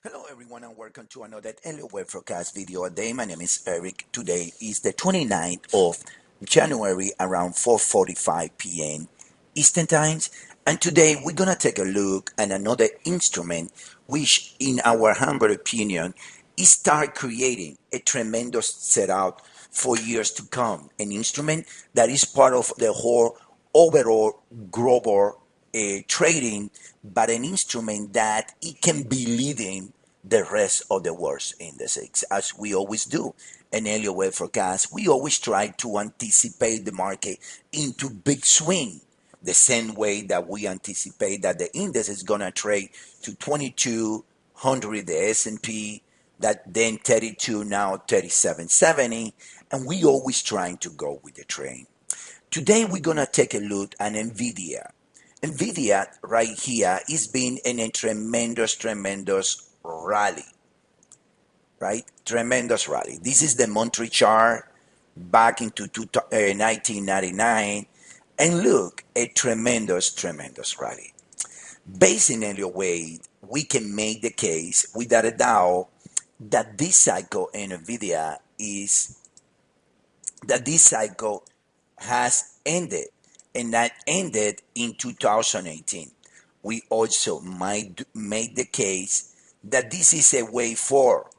Hello everyone and welcome to another Elliott Wave Forecast video a day. My name is Eric. Today is the 29th of January around 4:45 p.m. Eastern Times, and today we're gonna take a look at another instrument which in our humble opinion is start creating a tremendous setup for years to come. An instrument that is part of the whole overall global trading, but an instrument that it can be leading the rest of the world's indices, as we always do. In Elliott Wave Forecast, we always try to anticipate the market into big swing, the same way that we anticipate that the index is gonna trade to 2200, the S&P, that then 32, now 3770, and we always trying to go with the trend. Today we're gonna take a look at Nvidia. Nvidia right here is being in a tremendous rally, right? Tremendous rally. This is the monthly chart back into 1999, and look, a tremendous rally. Based in Elliott Wave, we can make the case without a doubt that this cycle in Nvidia is that this cycle has ended, and that ended in 2018. We also might make the case that this is a wave 4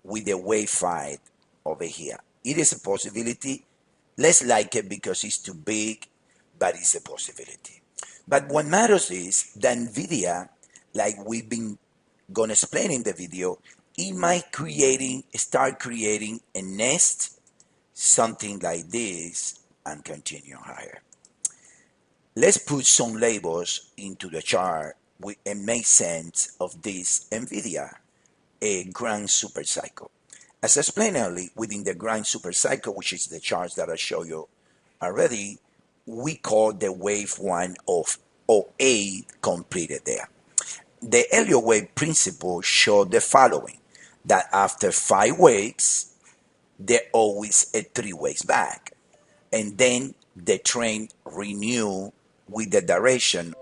with a wave 5 over here. It is a possibility, less like it because it's too big, but it's a possibility. But what matters is that NVIDIA, like we've been gonna explain in the video, it might start creating a nest, something like this, and continue higher. Let's put some labels into the chart and make sense of this NVIDIA, a grand super cycle. As explained earlier, within the grand super cycle, which is the charts that I show you already, we call the wave 1 of '08 completed there. The Elliott wave principle showed the following, that after 5 waves, there always a 3 waves back, and then the trend renew with the direction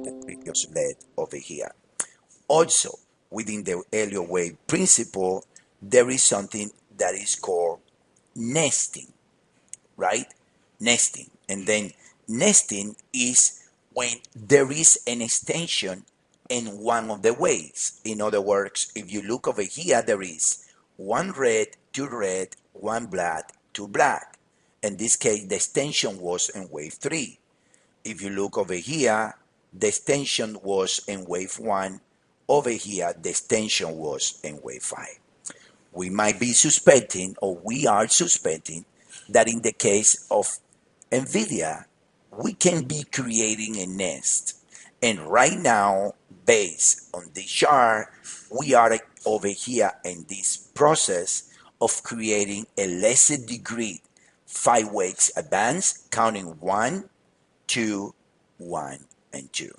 the previous led over here. Also, within the Elliott wave principle, there is something that is called nesting, right? Nesting. And then nesting is when there is an extension in one of the waves. In other words, if you look over here, there is one red, one black, two black. In this case, the extension was in wave 3. If you look over here, the extension was in wave 1. Over here, the extension was in wave 5. We might be suspecting, or we are suspecting, that in the case of NVIDIA, we can be creating a nest. And right now, based on this chart, we are over here in this process of creating a lesser degree 5 waves advance, counting 1, 2, 1, and 2.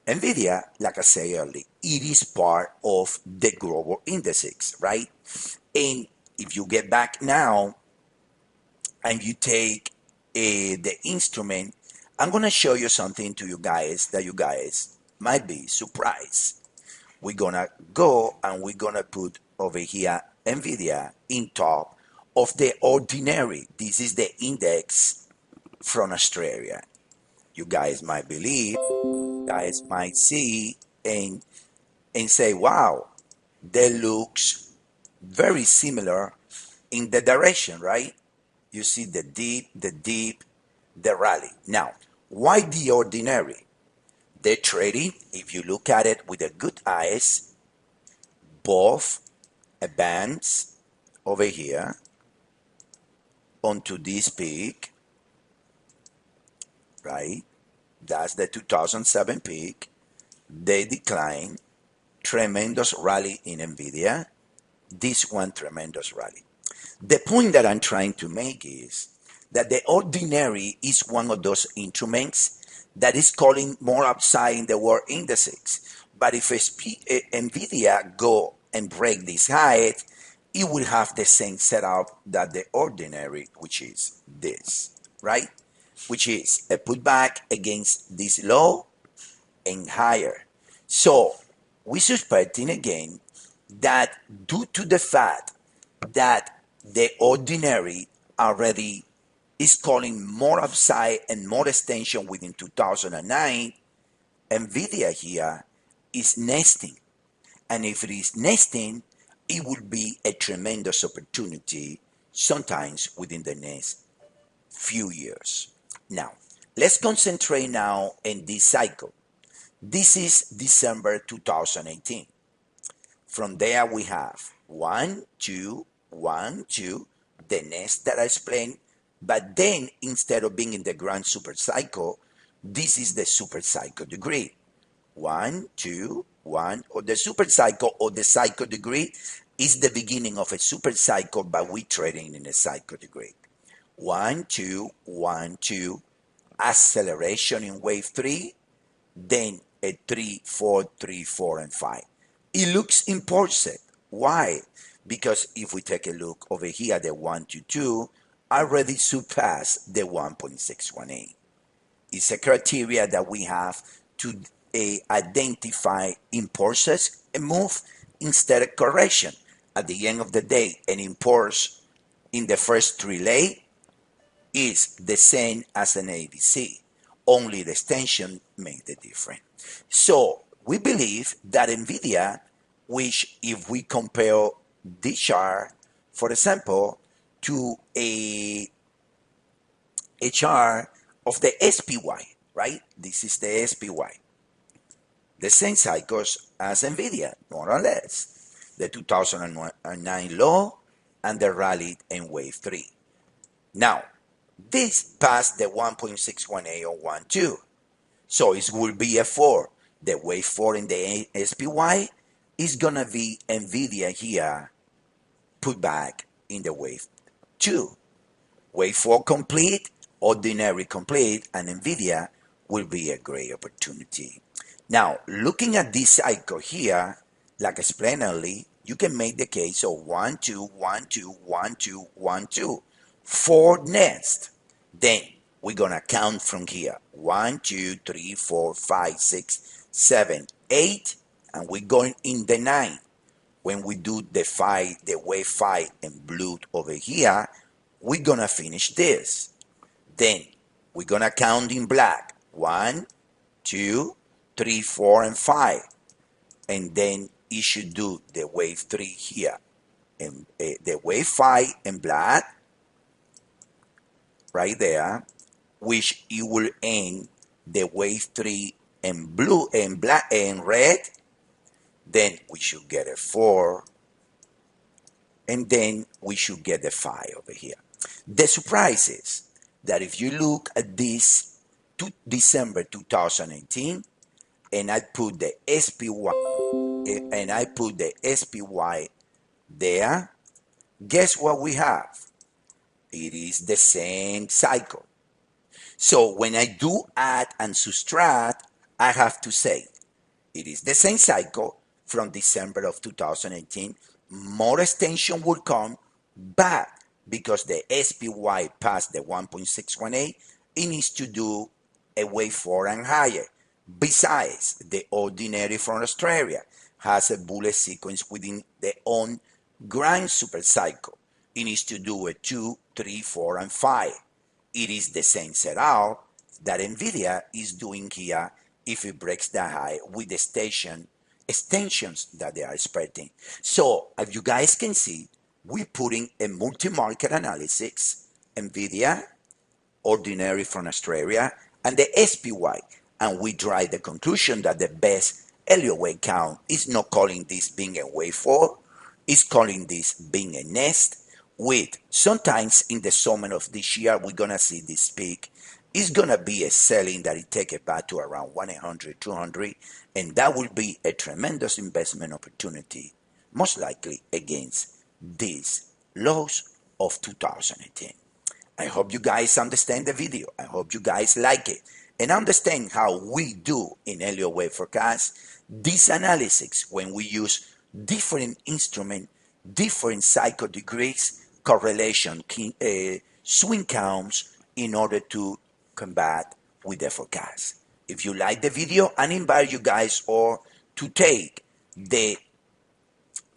NVIDIA, like I said earlier, it is part of the global indices, right? And if you get back now and you take the instrument, I'm going to show you something to you guys that you guys might be surprised. We're going to go and we're going to put over here NVIDIA in top of the ordinary. This is the index from Australia. You guys might believe, guys might see and say, wow, that looks very similar in the direction, right? You see the deep, the rally. Now, why the ordinary? The trading, if you look at it with a good eyes, both advance over here onto this peak, right? That's the 2007 peak. They decline. Tremendous rally in NVIDIA. This one, tremendous rally. The point that I'm trying to make is that the ordinary is one of those instruments that is calling more upside in the world indices. But if NVIDIA go and break this height, it will have the same setup that the ordinary, which is this, right? Which is a putback against this low and higher. So we're suspecting again that due to the fact that the ordinary already is calling more upside and more extension within 2009, NVIDIA here is nesting. And if it is nesting, it will be a tremendous opportunity sometimes within the next few years. Now, let's concentrate now in this cycle. This is December 2018. From there we have 1, 2, 1, 2, the next that I explained. But then instead of being in the grand super cycle, this is the super cycle degree. 1, 2, 1, or the super cycle or the cycle degree is the beginning of a super cycle, but we trading in a cycle degree. 1, 2, 1, 2, acceleration in wave 3, then a 3, 4, 3, 4, and 5. It looks important. Why? Because if we take a look over here, the 1 to 2 already surpassed the 1.618. It's a criteria that we have to identify impulses and move instead of correction. At the end of the day, an impulse in the first relay is the same as an ABC. Only the extension made the difference. So we believe that NVIDIA, which if we compare this chart, for example, to a chart of the SPY, right? This is the SPY. The same cycles as NVIDIA, more or less. The 2009 low and the rally in wave 3. Now, this passed the 1.618 or 1.2. So it will be a 4. The wave 4 in the SPY is going to be NVIDIA here put back in the wave 2. Wave 4 complete, ordinary complete, and NVIDIA will be a great opportunity. Now, looking at this cycle here, like explained earlier, you can make the case of 1, 2, 1, 2, 1, 2, 1, 2. 4 next. Then we're going to count from here. 1, 2, 3, 4, 5, 6, 7, 8, and we're going in the 9. When we do the 5, the wave 5 and blue over here, we're going to finish this. Then we're going to count in black. 1, 2, 3, 4, and 5. And then you should do the wave 3 here. And the wave 5 in black, right there, which it will end the wave 3 in blue and black and red. Then we should get a 4. And then we should get the 5 over here. The surprise is that if you look at this December 2018, and I put the SPY there, guess what we have? It is the same cycle. So when I do add and subtract, I have to say it is the same cycle from December of 2018. More extension will come, but because the SPY passed the 1.618, it needs to do a wave 4 and higher. Besides, the ordinary from Australia has a bullet sequence within their own grand super cycle. It needs to do a 2, 3, 4, and 5. It is the same setup that NVIDIA is doing here if it breaks the high with the extensions that they are expecting. So, as you guys can see, we're putting a multi-market analysis, NVIDIA, ordinary from Australia, and the SPY. And we drive the conclusion that the best Elliott Wave count is not calling this being a wave 4, it's calling this being a nest, with sometimes in the summer of this year, we're going to see this peak. It's going to be a selling that it take it back to around 100, 200, and that will be a tremendous investment opportunity, most likely against these lows of 2018. I hope you guys understand the video. I hope you guys like it and understand how we do in Elliott Wave Forecast this analysis when we use different instruments, different cycle degrees, correlation, swing counts in order to combat with the forecast. If you like the video, I invite you guys all to take the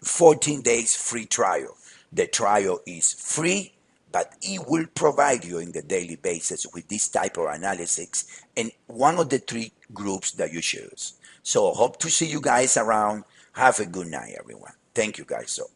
14 days free trial. The trial is free, but it will provide you in the daily basis with this type of analysis and one of the three groups that you choose. So hope to see you guys around. Have a good night, everyone. Thank you guys so